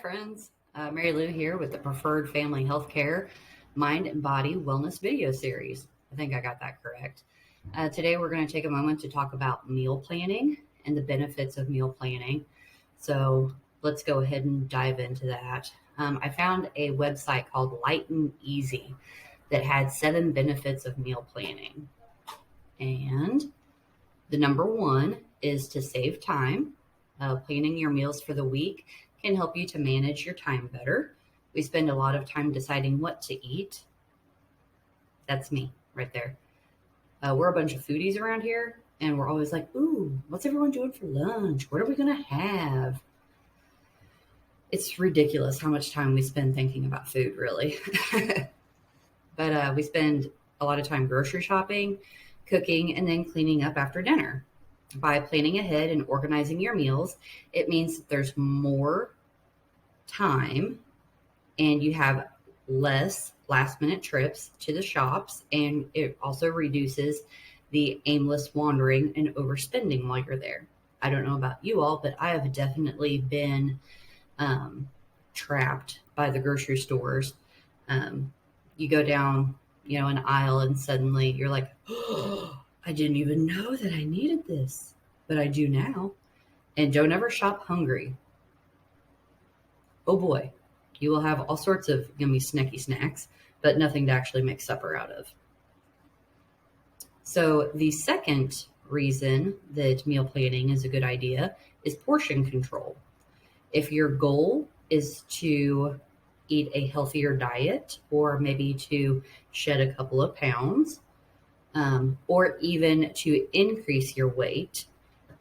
friends. MaryLue here with the Preferred Family Healthcare Mind and Body Wellness video series. I think I got that correct. Today we're going to take a moment to talk about meal planning and the benefits of meal planning. So let's go ahead and dive into that. I found a website called Light and Easy that had 7 benefits of meal planning. And the number 1 is to save time. Planning your meals for the week can help you to manage your time better. We spend a lot of time deciding what to eat. That's me right there. We're a bunch of foodies around here, and we're always like, ooh, what's everyone doing for lunch? What are we going to have? It's ridiculous how much time we spend thinking about food, really. But we spend a lot of time grocery shopping, cooking, and then cleaning up after dinner. By planning ahead and organizing your meals, it means that there's more time and you have less last-minute trips to the shops, and it also reduces the aimless wandering and overspending while you're there. I don't know about you all, but I have definitely been trapped by the grocery stores. You go down, an aisle, and suddenly you're like, oh, I didn't even know that I needed this, but I do now. And don't ever shop hungry. Oh boy, you will have all sorts of yummy snacky snacks, but nothing to actually make supper out of. So the second reason that meal planning is a good idea is portion control. If your goal is to eat a healthier diet, or maybe to shed a couple of pounds, or even to increase your weight,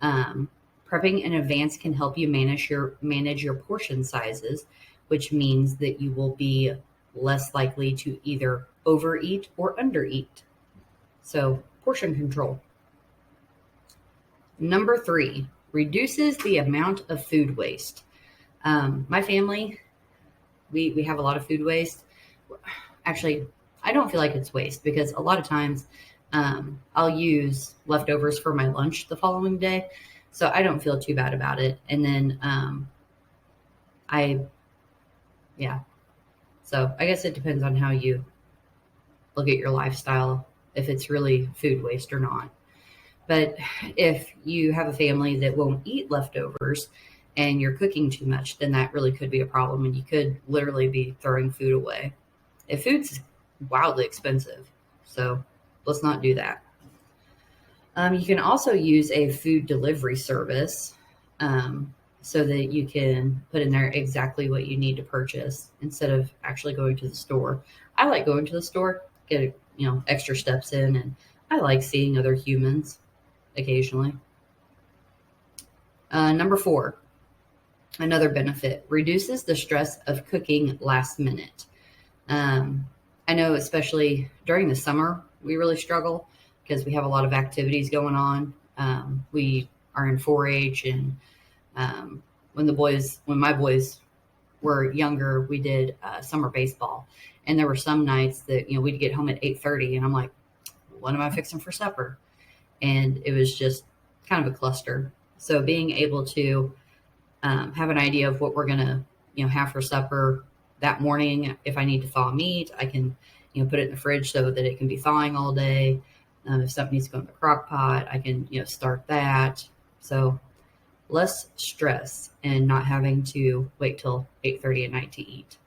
prepping in advance can help you manage your portion sizes, which means that you will be less likely to either overeat or undereat. So, portion control. Number 3, reduces the amount of food waste. My family, we have a lot of food waste. Actually, I don't feel like it's waste because a lot of times I'll use leftovers for my lunch the following day. So I don't feel too bad about it. And then So I guess it depends on how you look at your lifestyle, if it's really food waste or not. But if you have a family that won't eat leftovers and you're cooking too much, then that really could be a problem, and you could literally be throwing food away. If food's wildly expensive, so let's not do that. You can also use a food delivery service so that you can put in there exactly what you need to purchase instead of actually going to the store. I like going to the store, get extra steps in, and I like seeing other humans occasionally. Number 4, another benefit, reduces the stress of cooking last minute. I know especially during the summer, we really struggle because we have a lot of activities going on. We are in 4-H, and when my boys were younger, we did summer baseball, and there were some nights that we'd get home at 8:30, and I'm like, what am I fixing for supper? And it was just kind of a cluster. So being able to have an idea of what we're gonna have for supper that morning, if I need to thaw meat, I can put it in the fridge so that it can be thawing all day. If something needs to go in the crock pot, I can start that. So less stress and not having to wait till 8:30 at night to eat.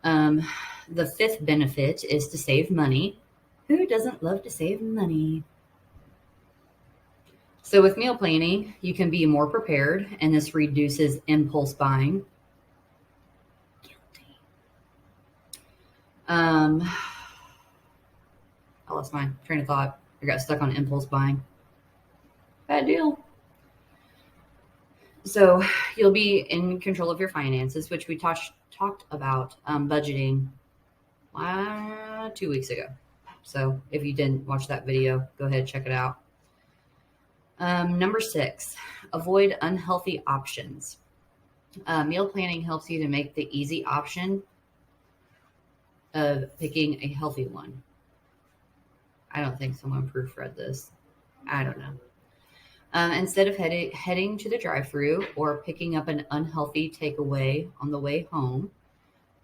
The 5th benefit is to save money. Who doesn't love to save money? So with meal planning, you can be more prepared, and this reduces impulse buying. Guilty. I lost my train of thought. I got stuck on impulse buying. Bad deal. So you'll be in control of your finances, which we talked about budgeting 2 weeks ago. So if you didn't watch that video, go ahead, check it out. Number 6, avoid unhealthy options. Meal planning helps you to make the easy option of picking a healthy one. I don't think someone proofread this. I don't know. Instead of heading to the drive-thru or picking up an unhealthy takeaway on the way home,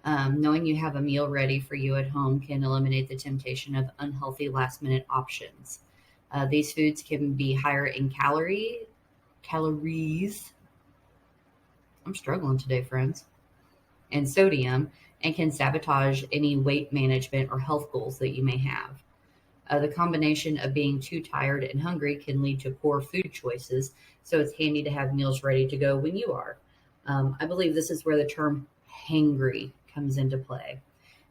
knowing you have a meal ready for you at home can eliminate the temptation of unhealthy last-minute options. These foods can be higher in calories. I'm struggling today, friends. And sodium, and can sabotage any weight management or health goals that you may have. The combination of being too tired and hungry can lead to poor food choices, so it's handy to have meals ready to go when you are. I believe this is where the term hangry comes into play.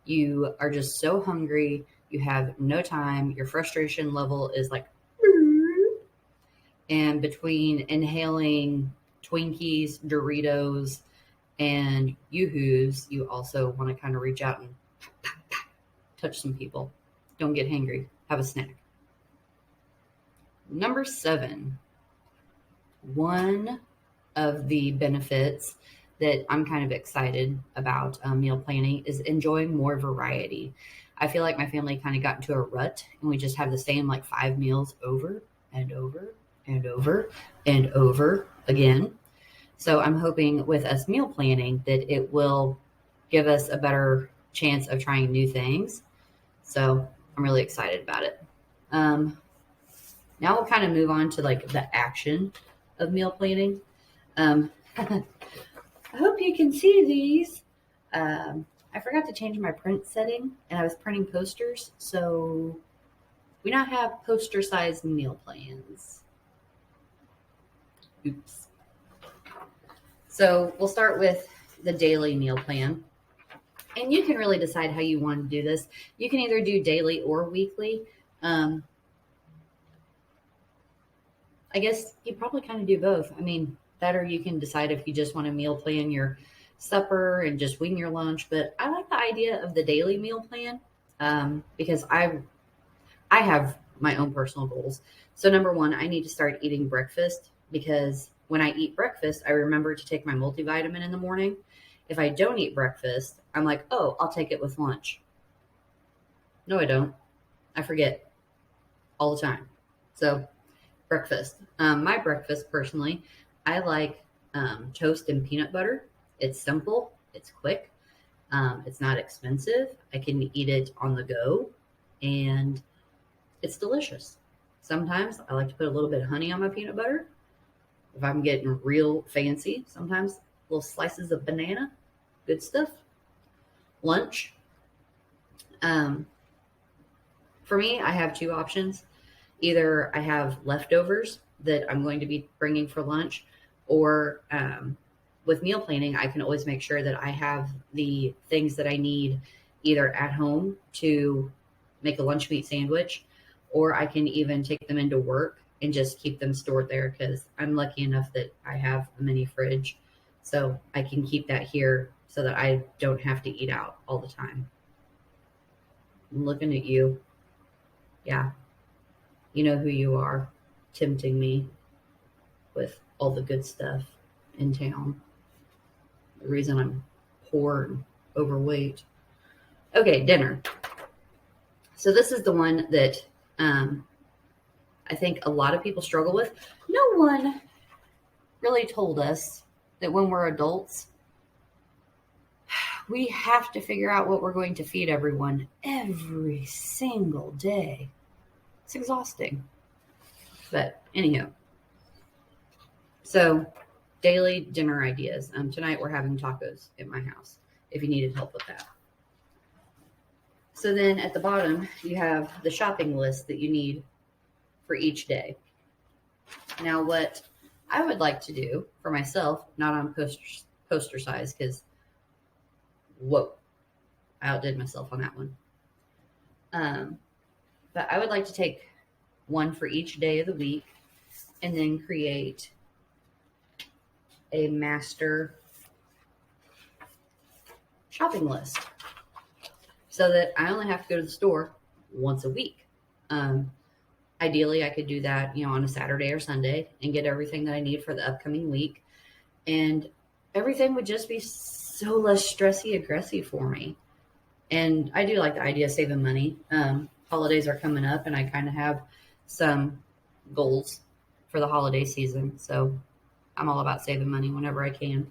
You are just so hungry, you have no time, your frustration level is like, and between inhaling Twinkies, Doritos, and Yoo-Hoos, you also want to kind of reach out and touch some people. Don't get hangry. Have a snack. Number 7, one of the benefits that I'm kind of excited about meal planning is enjoying more variety. I feel like my family kind of got into a rut and we just have the same like 5 meals over and over and over and over again. So I'm hoping with us meal planning that it will give us a better chance of trying new things. So I'm really excited about it. Now we'll kind of move on to like the action of meal planning. I hope you can see these. I forgot to change my print setting and I was printing posters. So we now have poster sized meal plans. Oops. So we'll start with the daily meal plan. And you can really decide how you want to do this. You can either do daily or weekly. I guess you probably kind of do both. I mean, that or you can decide if you just want to meal plan your supper and just wing your lunch. But I like the idea of the daily meal plan because I have my own personal goals. So number 1, I need to start eating breakfast because when I eat breakfast, I remember to take my multivitamin in the morning. If I don't eat breakfast, I'm like, oh, I'll take it with lunch. No, I don't. I forget all the time. So breakfast. My breakfast, personally, I like toast and peanut butter. It's simple. It's quick. It's not expensive. I can eat it on the go, and it's delicious. Sometimes I like to put a little bit of honey on my peanut butter. If I'm getting real fancy, sometimes little slices of banana. Good stuff. Lunch. For me, I have 2 options. Either I have leftovers that I'm going to be bringing for lunch, or with meal planning, I can always make sure that I have the things that I need either at home to make a lunch meat sandwich, or I can even take them into work and just keep them stored there because I'm lucky enough that I have a mini fridge. So I can keep that here so that I don't have to eat out all the time. I'm looking at you. Yeah. You know who you are, tempting me with all the good stuff in town. The reason I'm poor and overweight. Okay, dinner. So this is the one that I think a lot of people struggle with. No one really told us that when we're adults, we have to figure out what we're going to feed everyone every single day. It's exhausting. But anyhow, so daily dinner ideas. Tonight we're having tacos at my house if you needed help with that. So then at the bottom, you have the shopping list that you need for each day. Now, what I would like to do for myself, not on poster size, because whoa, I outdid myself on that one. But I would like to take one for each day of the week and then create a master shopping list so that I only have to go to the store once a week. Ideally, I could do that, on a Saturday or Sunday and get everything that I need for the upcoming week. And everything would just be so less stressy-aggressy for me. And I do like the idea of saving money. Holidays are coming up, and I kind of have some goals for the holiday season. So I'm all about saving money whenever I can.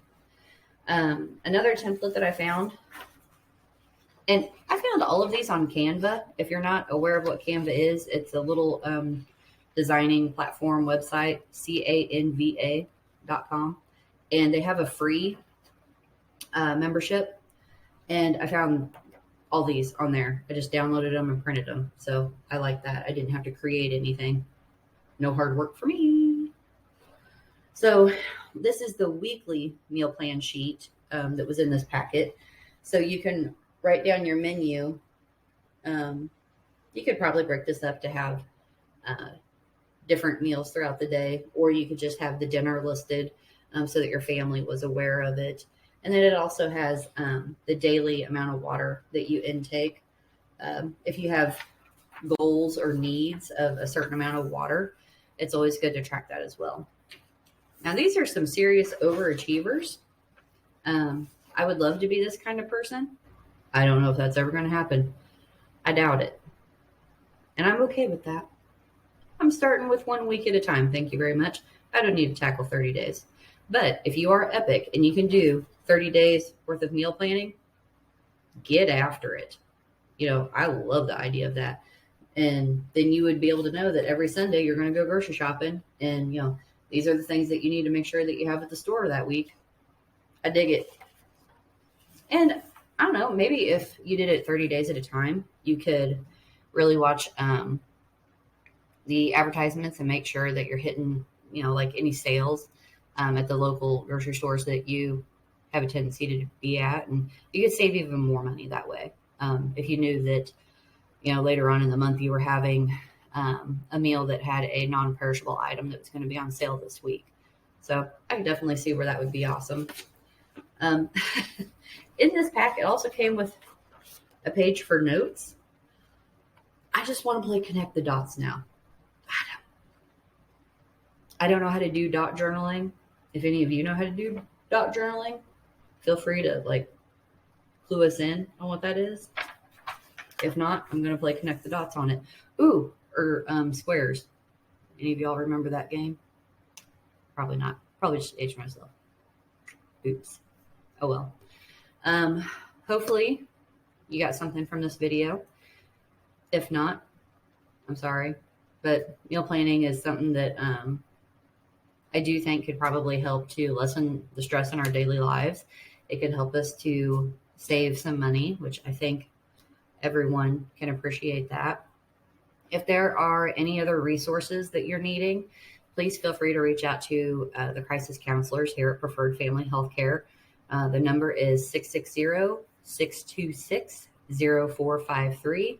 Another template that I found, and I found all of these on Canva. If you're not aware of what Canva is, it's a little designing platform website, canva.com. And they have a free membership. And I found all these on there. I just downloaded them and printed them. So I like that. I didn't have to create anything. No hard work for me. So this is the weekly meal plan sheet that was in this packet. So you can write down your menu. You could probably break this up to have different meals throughout the day, or you could just have the dinner listed so that your family was aware of it. And then it also has the daily amount of water that you intake. If you have goals or needs of a certain amount of water, it's always good to track that as well. Now, these are some serious overachievers. I would love to be this kind of person. I don't know if that's ever going to happen. I doubt it. And I'm okay with that. I'm starting with 1 week at a time. Thank you very much. I don't need to tackle 30 days. But if you are epic and you can do 30 days worth of meal planning, get after it. I love the idea of that. And then you would be able to know that every Sunday you're going to go grocery shopping. And, these are the things that you need to make sure that you have at the store that week. I dig it. And I don't know, maybe if you did it 30 days at a time, you could really watch the advertisements and make sure that you're hitting, like any sales at the local grocery stores that you have a tendency to be at. And you could save even more money that way. If you knew that, later on in the month you were having a meal that had a non-perishable item that was going to be on sale this week. So I can definitely see where that would be awesome. In this pack, it also came with a page for notes. I just want to play connect the dots now. I don't know how to do dot journaling. If any of you know how to do dot journaling, feel free to clue us in on what that is. If not, I'm going to play connect the dots on it. Ooh, or squares. Any of y'all remember that game? Probably not. Probably just aged myself. Oops. Oh well. Hopefully you got something from this video. If not, I'm sorry. But meal planning is something that I do think could probably help to lessen the stress in our daily lives. It could help us to save some money, which I think everyone can appreciate that. If there are any other resources that you're needing, please feel free to reach out to the crisis counselors here at Preferred Family Healthcare. The number is 660-626-0453.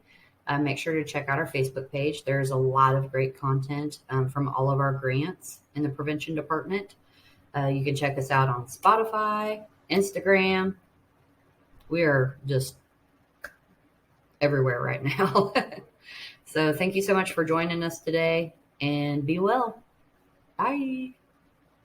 Make sure to check out our Facebook page. There's a lot of great content from all of our grants in the prevention department. You can check us out on Spotify, Instagram. We are just everywhere right now. So thank you so much for joining us today, and be well. Bye.